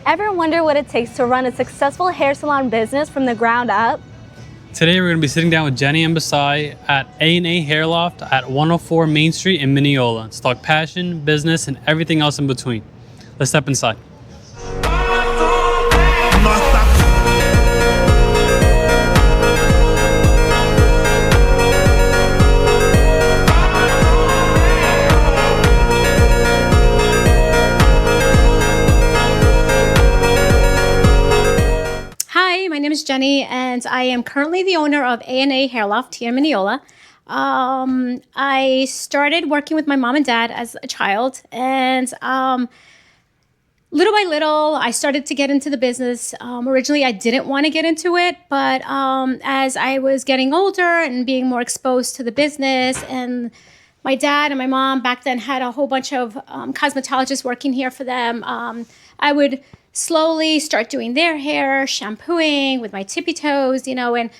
Ever wonder what it takes to run a successful hair salon business from the ground up? Today we're going to be sitting down with Jenny and Basai at A&A Hairloft at 104 Main Street in Mineola to talk passion, business, and everything else in between. Let's step inside. Hi, my name is Jenny, and I am currently the owner of A&A Hairloft here in Mineola. I started working with my mom and dad as a child, and little by little, I started to get into the business. Originally, I didn't want to get into it, but as I was getting older and being more exposed to the business, and my dad and my mom back then had a whole bunch of cosmetologists working here for them, I would slowly start doing their hair, shampooing with my tippy toes, and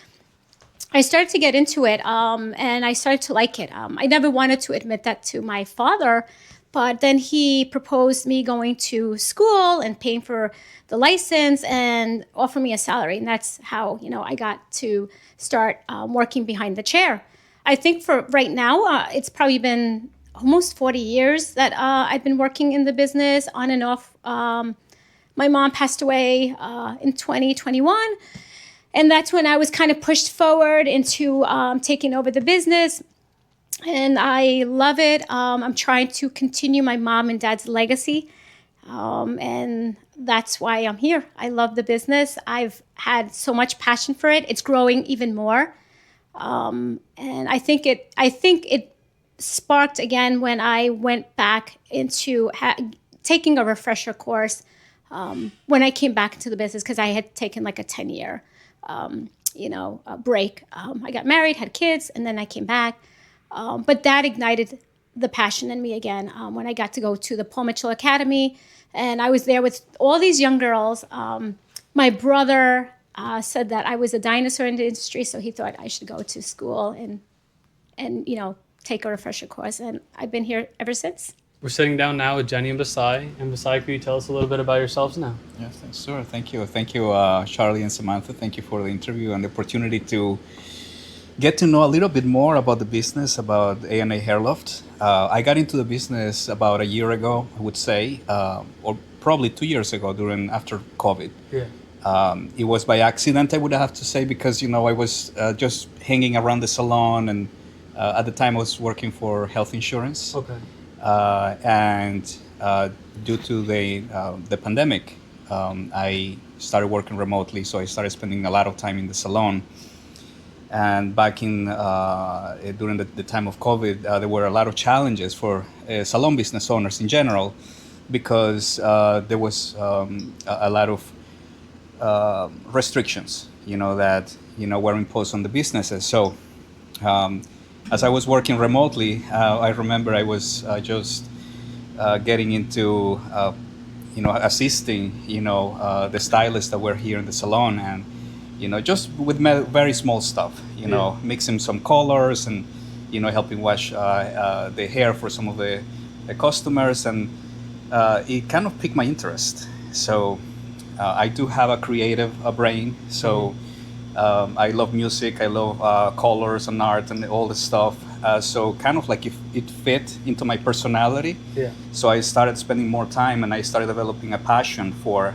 I started to get into it, and I started to like it. I never wanted to admit that to my father, but then he proposed me going to school and paying for the license and offer me a salary. And that's how, I got to start working behind the chair. I think for right now, it's probably been almost 40 years that I've been working in the business on and off. My mom passed away in 2021. And that's when I was kind of pushed forward into taking over the business. And I love it. I'm trying to continue my mom and dad's legacy. And that's why I'm here. I love the business. I've had so much passion for it. It's growing even more. And I think it sparked again when I went back into taking a refresher course when I came back into the business, because I had taken like a 10-year break. I got married, had kids, and then I came back. But that ignited the passion in me again when I got to go to the Paul Mitchell Academy. And I was there with all these young girls. My brother said that I was a dinosaur in the industry, so he thought I should go to school and take a refresher course. And I've been here ever since. We're sitting down now with Jenny and Basai. And Basai, could you tell us a little bit about yourselves now? Yes, sure. Thank you. Thank you, Charlie and Samantha. Thank you for the interview and the opportunity to get to know a little bit more about the business, about A&A Hairloft. I got into the business about a year ago, I would say, or probably 2 years ago after COVID. Yeah. It was by accident, I would have to say, because, I was just hanging around the salon, and at the time I was working for health insurance. Okay. And due to the pandemic, I started working remotely, so I started spending a lot of time in the salon. And back in during the time of COVID, there were a lot of challenges for salon business owners in general, because there was a lot of restrictions, that were imposed on the businesses. So as I was working remotely, I remember I was just getting into assisting the stylists that were here in the salon, and just with very small stuff, mixing some colors and, helping wash the hair for some of the customers. And it kind of piqued my interest. So I do have a creative brain. So I love music, I love colors and art and all this stuff. So kind of like it fit into my personality. Yeah. So I started spending more time, and I started developing a passion for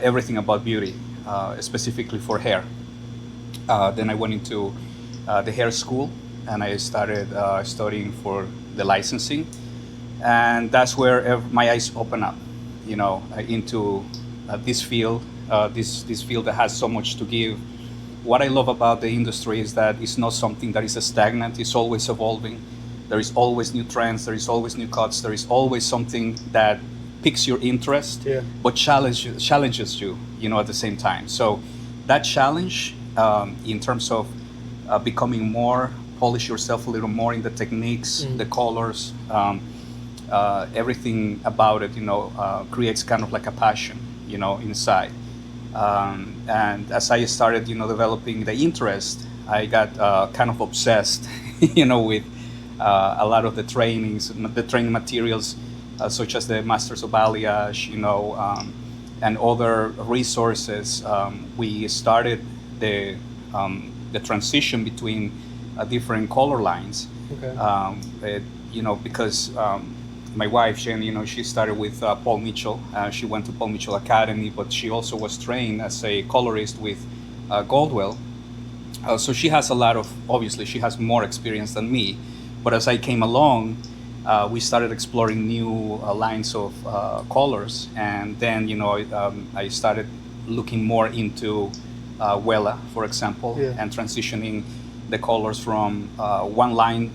everything about beauty. Specifically for hair. Then I went into the hair school, and I started studying for the licensing, and that's where my eyes open up, into this field, this field that has so much to give. What I love about the industry is that it's not something that is stagnant. It's always evolving. There is always new trends. There is always new cuts. There is always something that piques your interest, Yeah. but challenges you, at the same time. So that challenge, in terms of becoming more, polish yourself a little more in the techniques, the colors, everything about it, creates kind of like a passion, inside. And as I started, developing the interest, I got kind of obsessed, with a lot of the training materials, such as the Masters of Balayage, and other resources. We started the transition between different color lines. Okay. Because my wife, Jen, she started with Paul Mitchell. She went to Paul Mitchell Academy, but she also was trained as a colorist with Goldwell. So she has obviously, she has more experience than me. But as I came along, we started exploring new lines of colors. And then, I started looking more into Wella, for example, and transitioning the colors from one line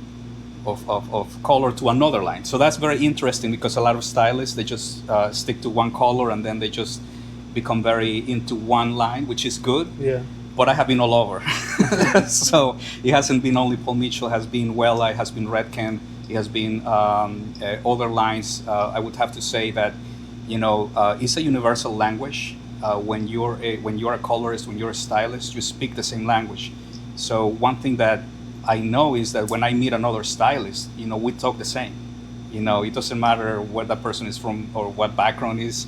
of color to another line. So that's very interesting because a lot of stylists, they just stick to one color and then they just become very into one line, which is good. Yeah. But I have been all over. So it hasn't been only Paul Mitchell, it has been Wella, it has been Redken, it has been other lines. I would have to say that, it's a universal language. When you're a colorist, when you're a stylist, you speak the same language. So one thing that I know is that when I meet another stylist, we talk the same. It doesn't matter where that person is from or what background is.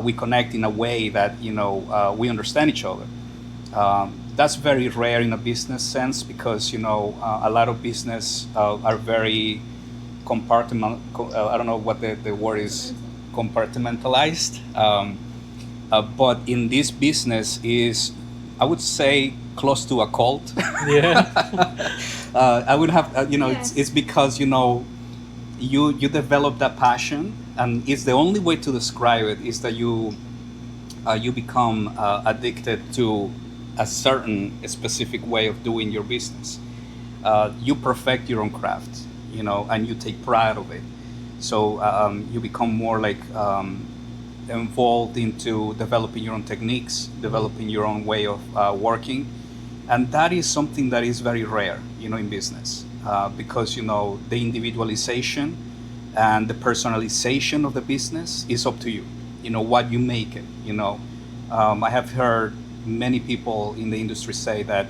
We connect in a way that we understand each other. That's very rare in a business sense because a lot of business are very I don't know what the word is, compartmentalized. But in this business is, I would say, close to a cult. Yeah. I would have, Yes. it's because, you develop that passion, and it's the only way to describe it is that you become addicted to a certain specific way of doing your business. You perfect your own craft, and you take pride of it. So you become more like involved into developing your own techniques, developing your own way of working. And that is something that is very rare, in business, because, the individualization and the personalization of the business is up to you, what you make it, I have heard many people in the industry say that,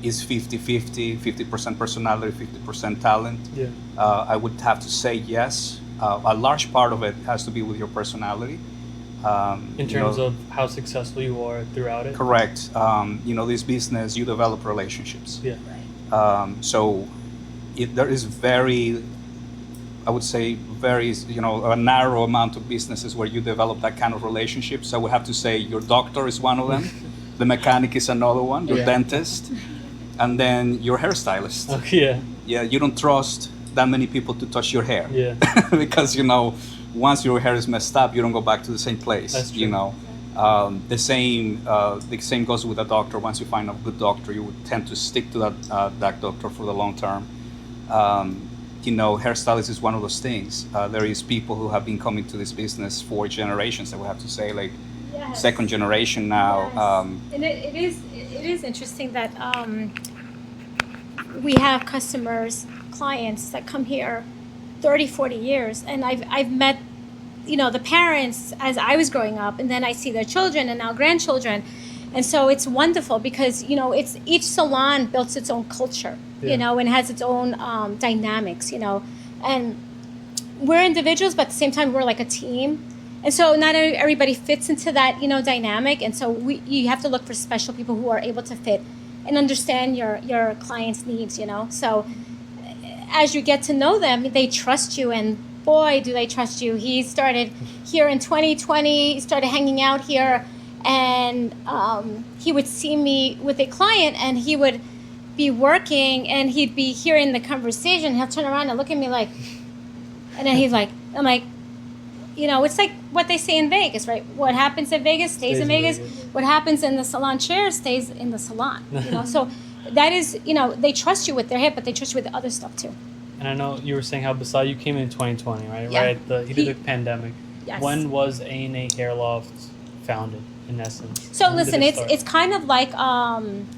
is 50-50, 50% personality, 50% talent. Yeah. I would have to say yes. A large part of it has to be with your personality. In terms of how successful you are throughout it. Correct. This business, you develop relationships. Yeah. So there is I would say a narrow amount of businesses where you develop that kind of relationships. I would have to say your doctor is one of them, the mechanic is another one, your dentist, and then your hairstylist. Okay. Yeah. Yeah, you don't trust that many people to touch your hair. Yeah. Because, once your hair is messed up, you don't go back to the same place. That's true. The same goes with a doctor. Once you find a good doctor, you would tend to stick to that doctor for the long term. Hairstylist is one of those things. There is people who have been coming to this business for generations. I would have to say, like, second generation now. And it is interesting that we have clients that come here 30, 40 years, and I've met the parents as I was growing up, and then I see their children and now grandchildren, and so it's wonderful because it's each salon builds its own culture, and has its own dynamics, and we're individuals, but at the same time we're like a team, and so not everybody fits into that dynamic, and so you have to look for special people who are able to fit and understand your clients' needs, so as you get to know them, they trust you, and boy, do they trust you. He started here in 2020, he started hanging out here, and he would see me with a client, and he would be working, and he'd be hearing the conversation. He'll turn around and look at me like, and then he's like, I'm like, it's like what they say in Vegas, right? What happens in Vegas stays in Vegas. What happens in the salon chair stays in the salon, So that is, they trust you with their hair, but they trust you with the other stuff too. And I know you were saying how Basai, you came in 2020, right? Yeah. Right. The pandemic. Yes. When was A&A Hairloft founded, in essence? So When did listen, it start? it's kind of like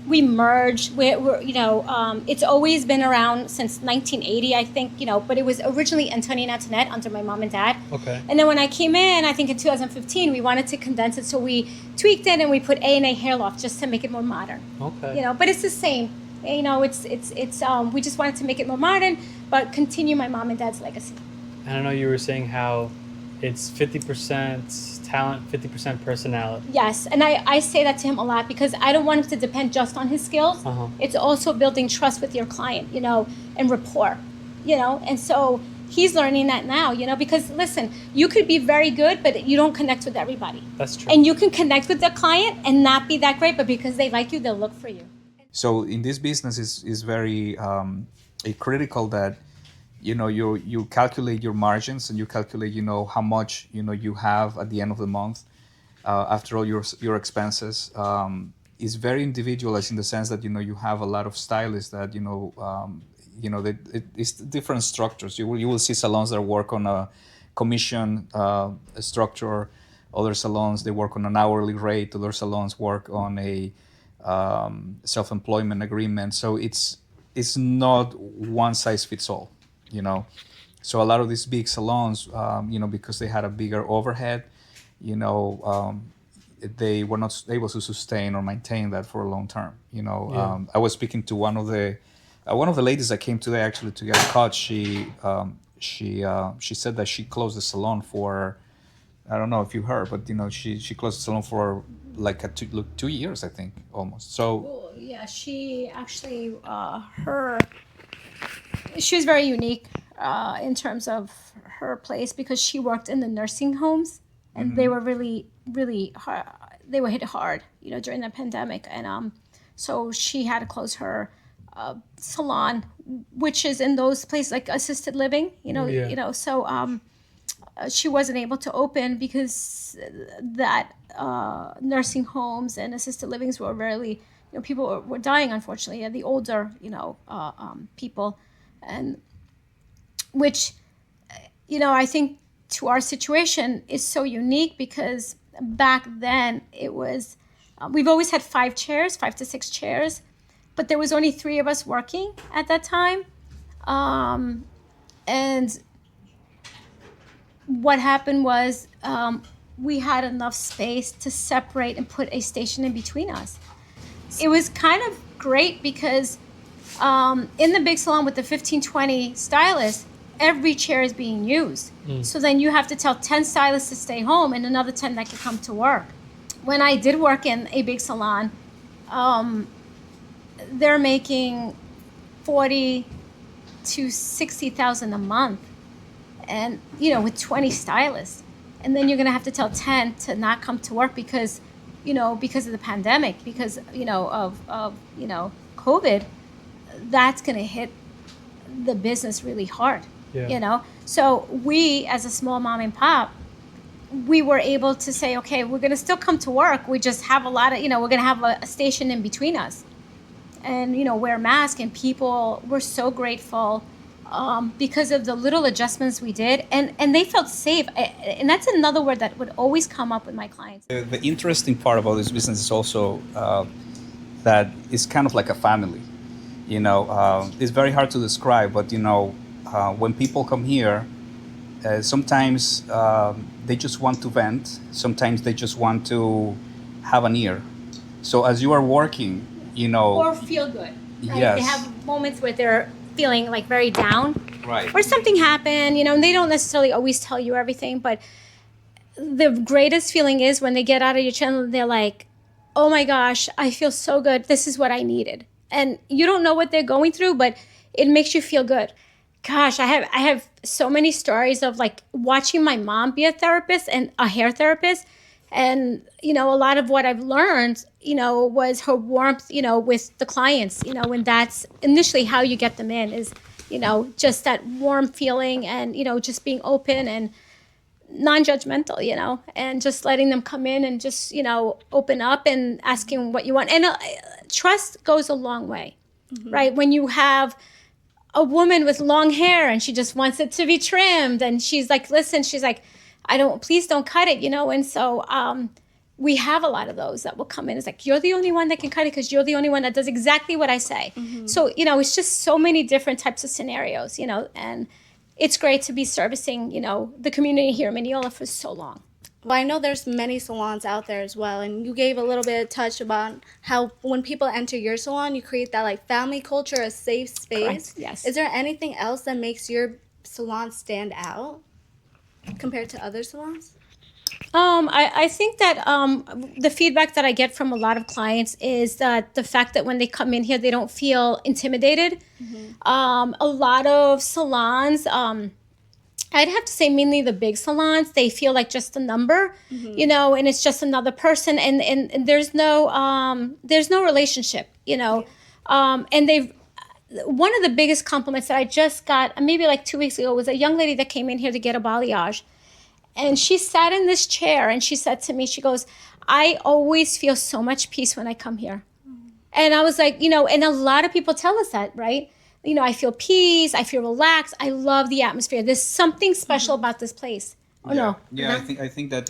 we merged. It's always been around since 1980, I think. But it was originally Antonio and Antoinette under my mom and dad. Okay. And then when I came in, I think in 2015, we wanted to condense it, so we tweaked it and we put A&A Hairloft just to make it more modern. Okay. But it's the same. It's we just wanted to make it more modern, but continue my mom and dad's legacy. And I know you were saying how it's 50% talent, 50% personality. Yes, and I say that to him a lot because I don't want him to depend just on his skills. Uh-huh. It's also building trust with your client, and rapport, and so he's learning that now, because listen, you could be very good, but you don't connect with everybody. That's true. And you can connect with the client and not be that great, but because they like you, they'll look for you. So in this business is very critical that you calculate your margins and you calculate how much you have at the end of the month after all your expenses. Is very individualized in the sense that you have a lot of stylists that it's different structures. You will see salons that work on a commission structure. Other salons they work on an hourly rate. Other salons work on a self-employment agreement. So it's not one size fits all. So a lot of these big salons, because they had a bigger overhead, they were not able to sustain or maintain that for a long term. I was speaking to one of the ladies that came today actually to get a cut. She said that she closed the salon for, I don't know if you heard, but she closed the salon for like 2 years, I think, almost. So Well, yeah, she actually she was very unique in terms of her place because she worked in the nursing homes and they were really, really hard. They were hit hard, during the pandemic. And so she had to close her salon, which is in those places like assisted living, so she wasn't able to open because that nursing homes and assisted livings were really, people were dying, unfortunately, the older, people, and which, I think to our situation is so unique because back then it was, we've always had 5 to 6 chairs, but there was only 3 of us working at that time. And what happened was we had enough space to separate and put a station in between us. It was kind of great because in the big salon with the 15-20 stylists, every chair is being used. So then you have to tell 10 stylists to stay home and another 10 that can come to work. When I did work in a big salon, they're making 40 to 60,000 a month, and with 20 stylists, and then you're gonna have to tell 10 to not come to work because of the pandemic, because of COVID. That's gonna hit the business really hard. So we, as a small mom and pop, we were able to say, okay, we're gonna still come to work. We just have a lot of, we're gonna have a station in between us, and wear masks. And people were so grateful because of the little adjustments we did, and they felt safe. And that's another word that would always come up with my clients. the interesting part about this business is also that it's kind of like a family. It's very hard to describe, but when people come here, sometimes they just want to vent. Sometimes they just want to have an ear. So as you are working, Or feel good. Right? Yes. They have moments where they're feeling like very down. Right. Or something happened, and they don't necessarily always tell you everything, but the greatest feeling is when they get out of your channel, they're like, oh my gosh, I feel so good. This is what I needed. And you don't know what they're going through, but it makes you feel good. Gosh, I have so many stories of like watching my mom be a therapist and a hair therapist. And, a lot of what I've learned, was her warmth, with the clients, and that's initially how you get them in is, just that warm feeling and, just being open and non-judgmental, and just letting them come in and just, open up and asking what you want. And trust goes a long way, right? When you have a woman with long hair and she just wants it to be trimmed and she's like, listen, she's like, please don't cut it, and so we have a lot of those that will come in. It's like, you're the only one that can cut it because you're the only one that does exactly what I say. So, it's just so many different types of scenarios, and it's great to be servicing, the community here in Mineola for so long. Well, I know there's many salons out there as well, and you gave a little bit of touch about how when people enter your salon, you create that like family culture, a safe space. Correct, yes. Is there anything else that makes your salons stand out compared to other salons? I think that the feedback that I get from a lot of clients is that the fact that when they come in here, they don't feel intimidated. A lot of salons, I'd have to say mainly the big salons, they feel like just a number, and it's just another person, and there's no relationship, and they've. One of the biggest compliments that I just got maybe like 2 weeks ago was a young lady that came in here to get a balayage. And she sat in this chair and she said to me, she goes, I always feel so much peace when I come here. And I was like, and a lot of people tell us that, right? I feel peace, I feel relaxed, I love the atmosphere. There's something special about this place. Oh, no. Yeah, I think that,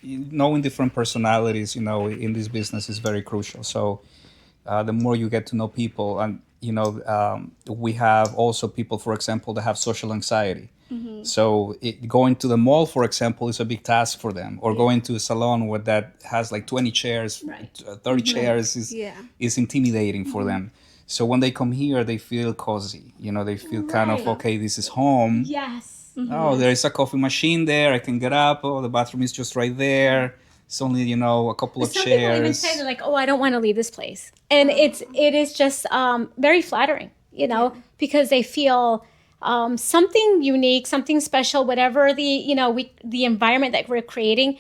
knowing different personalities, in this business is very crucial. So the more you get to know people, and, we have also people, for example, that have social anxiety. So going to the mall, for example, is a big task for them, or going to a salon where that has like 20 chairs, 30 chairs is intimidating for them. So when they come here, they feel cozy. They feel kind of, okay, this is home. Yes. Oh, there is a coffee machine there. I can get up. Oh, the bathroom is just right there. It's only, a couple of Some chairs. people even say, they're like, oh, I don't want to leave this place. And it is just very flattering, because they feel something unique, something special, whatever the environment that we're creating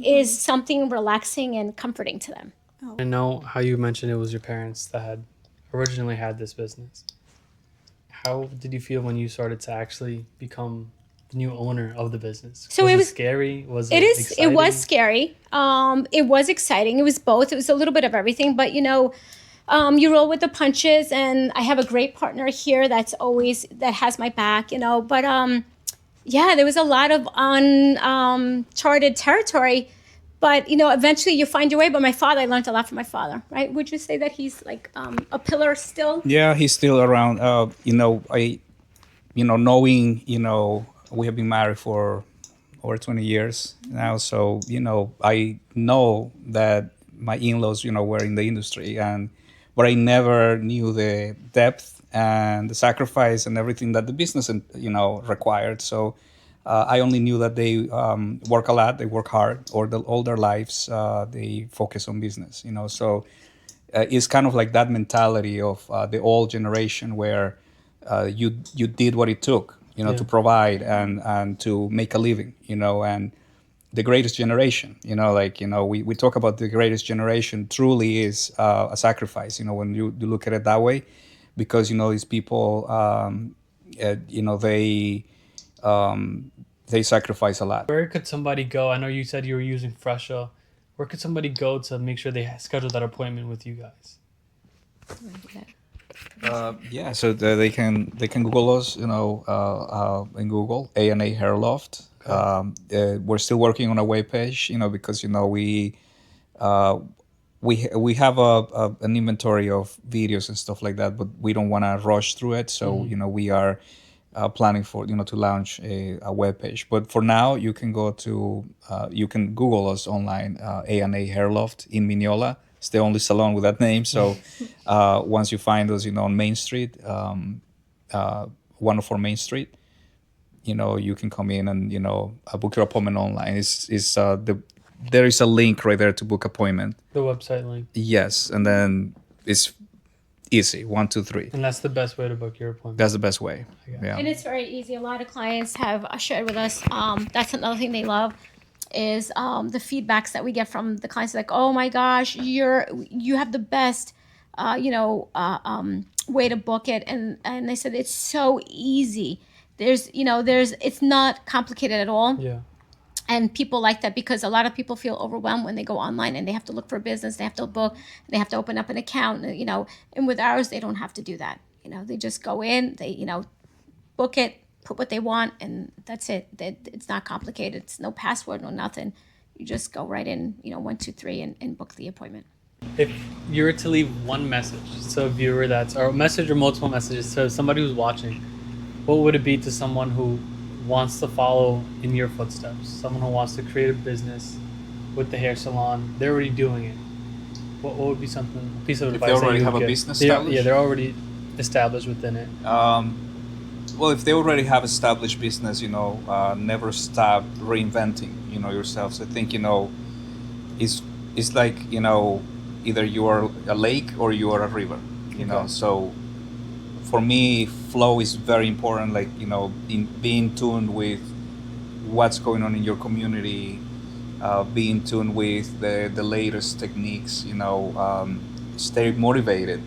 is something relaxing and comforting to them. I know how you mentioned it was your parents that had originally had this business. How did you feel when you started to actually become the new owner of the business? So was it it was scary? Was it it is exciting? it was scary. It was exciting. It was both. It was a little bit of everything, but you roll with the punches, and I have a great partner here that has my back, but yeah, there was a lot of uncharted territory, but eventually you find your way. But my father, I learned a lot from my father, right? Would you say that he's like a pillar still? Yeah, he's still around. Knowing, we have been married for over 20 years now. So, I know that my in-laws, were in the industry, but I never knew the depth and the sacrifice and everything that the business, required. So I only knew that they work a lot, they work hard, all their lives, they focus on business, So it's kind of like that mentality of the old generation where you did what it took, to provide and to make a living, and the greatest generation, we talk about the greatest generation truly is a sacrifice, when you look at it that way, because, these people, they sacrifice a lot. Where could somebody go? I know you said you were using Fresha. Where could somebody go to make sure they schedule that appointment with you guys? So they can Google us, in Google, A&A Hairloft. We're still working on a webpage, because we have an inventory of videos and stuff like that, but we don't want to rush through it. So we are planning for to launch a webpage. But for now, you can go to you can Google us online, A&A Hairloft in Mineola. It's the only salon with that name. So once you find us, on Main Street, 104 Main Street, you can come in and book your appointment online. There is a link right there to book appointment. The website link. Yes, and then it's easy, 1, 2, 3. And that's the best way to book your appointment. That's the best way. Yeah. And it's very easy. A lot of clients have shared with us. That's another thing they love is the feedbacks that we get from the clients. Like, oh my gosh, you have the best, way to book it, and they said it's so easy. It's not complicated at all. Yeah. And people like that because a lot of people feel overwhelmed when they go online and they have to look for a business, they have to book, they have to open up an account, and with ours, they don't have to do that. They just go in, they, book it, put what they want, and that's it. It's not complicated. It's no password, no nothing. You just go right in, 1, 2, 3 and book the appointment. If you were to leave one message to a viewer or a message or multiple messages to somebody who's watching, what would it be to someone who wants to follow in your footsteps, someone who wants to create a business with the hair salon? They're already doing it. What would be a piece of advice? If they already have a business established? Yeah, they're already established within it. Well, if they already have established business, never stop reinventing, yourself. So I think, it's it's like, either you are a lake or you are a river, Okay. So for me, flow is very important. Like, in being tuned with what's going on in your community, being tuned with the latest techniques, stay motivated.